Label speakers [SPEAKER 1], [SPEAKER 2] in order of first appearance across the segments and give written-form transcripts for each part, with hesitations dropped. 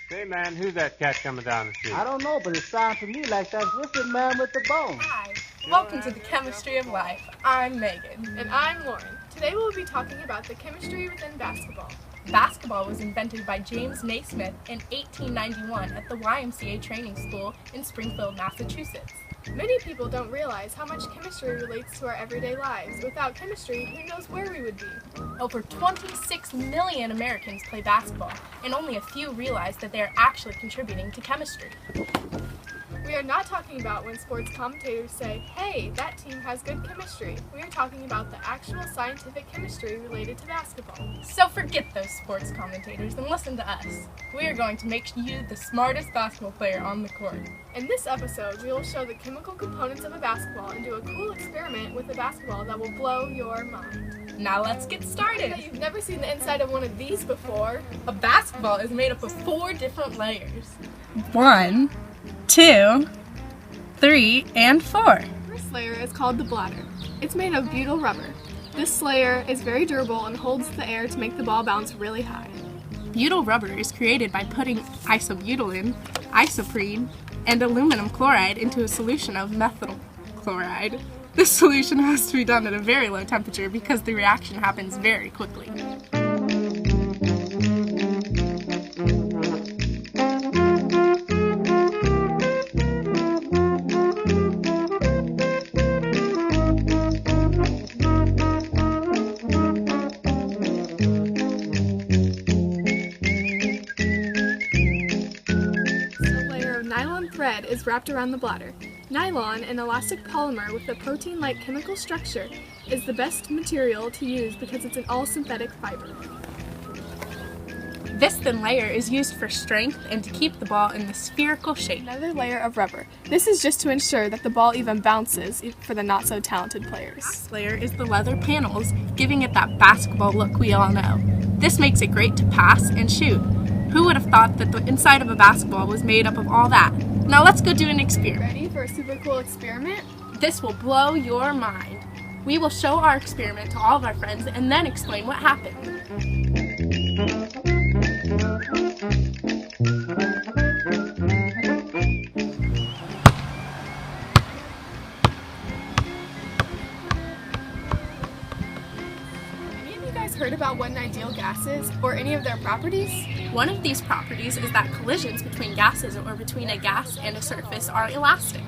[SPEAKER 1] Say, man, who's that cat coming down the street?
[SPEAKER 2] I don't know, but it sounds to me like that wicked man with the bone.
[SPEAKER 3] Hi, welcome to the Chemistry of Life. I'm Megan.
[SPEAKER 4] And I'm Lauren. Today we'll be talking about the chemistry within basketball.
[SPEAKER 3] Basketball was invented by James Naismith in 1891 at the YMCA Training School in Springfield, Massachusetts.
[SPEAKER 4] Many people don't realize how much chemistry relates to our everyday lives. Without chemistry, who knows where we would be?
[SPEAKER 3] Over 26 million Americans play basketball, and only a few realize that they are actually contributing to chemistry.
[SPEAKER 4] We are not talking about when sports commentators say, hey, that team has good chemistry. We are talking about the actual scientific chemistry related to basketball.
[SPEAKER 3] So forget those sports commentators and listen to us. We are going to make you the smartest basketball player on the court.
[SPEAKER 4] In this episode, we will show the chemical components of a basketball and do a cool experiment with a basketball that will blow your mind.
[SPEAKER 3] Now let's get started.
[SPEAKER 4] But you've never seen the inside of one of these before.
[SPEAKER 3] A basketball is made up of 4 different layers. 1, 2, 3, and 4.
[SPEAKER 4] The first layer is called the bladder. It's made of butyl rubber. This layer is very durable and holds the air to make the ball bounce really high.
[SPEAKER 3] Butyl rubber is created by putting isobutylene, isoprene, and aluminum chloride into a solution of methyl chloride. This solution has to be done at a very low temperature because the reaction happens very quickly.
[SPEAKER 4] Nylon thread is wrapped around the bladder. Nylon, an elastic polymer with a protein-like chemical structure, is the best material to use because it's an all-synthetic fiber.
[SPEAKER 3] This thin layer is used for strength and to keep the ball in the spherical shape.
[SPEAKER 4] Another layer of rubber. This is just to ensure that the ball even bounces for the not-so-talented players.
[SPEAKER 3] This layer is the leather panels, giving it that basketball look we all know. This makes it great to pass and shoot. Who would have thought that the inside of a basketball was made up of all that? Now let's go do an experiment.
[SPEAKER 4] Ready for a super cool experiment?
[SPEAKER 3] This will blow your mind. We will show our experiment to all of our friends and then explain what happened.
[SPEAKER 4] Heard about what an ideal gas is, or any of their properties?
[SPEAKER 3] One of these properties is that collisions between gases or between a gas and a surface are elastic.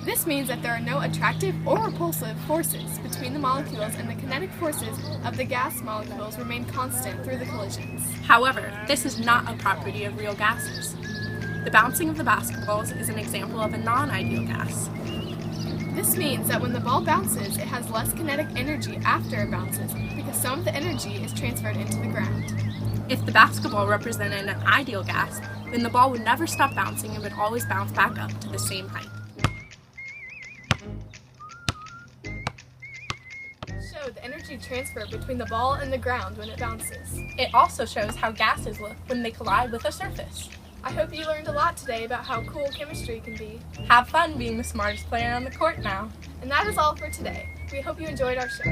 [SPEAKER 4] This means that there are no attractive or repulsive forces between the molecules, and the kinetic forces of the gas molecules remain constant through the collisions.
[SPEAKER 3] However, this is not a property of real gases. The bouncing of the basketballs is an example of a non-ideal gas.
[SPEAKER 4] This means that when the ball bounces, it has less kinetic energy after it bounces because some of the energy is transferred into the ground.
[SPEAKER 3] If the basketball represented an ideal gas, then the ball would never stop bouncing and would always bounce back up to the same height.
[SPEAKER 4] Show the energy transfer between the ball and the ground when it bounces.
[SPEAKER 3] It also shows how gases look when they collide with a surface.
[SPEAKER 4] I hope you learned a lot today about how cool chemistry can be.
[SPEAKER 3] Have fun being the smartest player on the court now.
[SPEAKER 4] And that is all for today. We hope you enjoyed our show.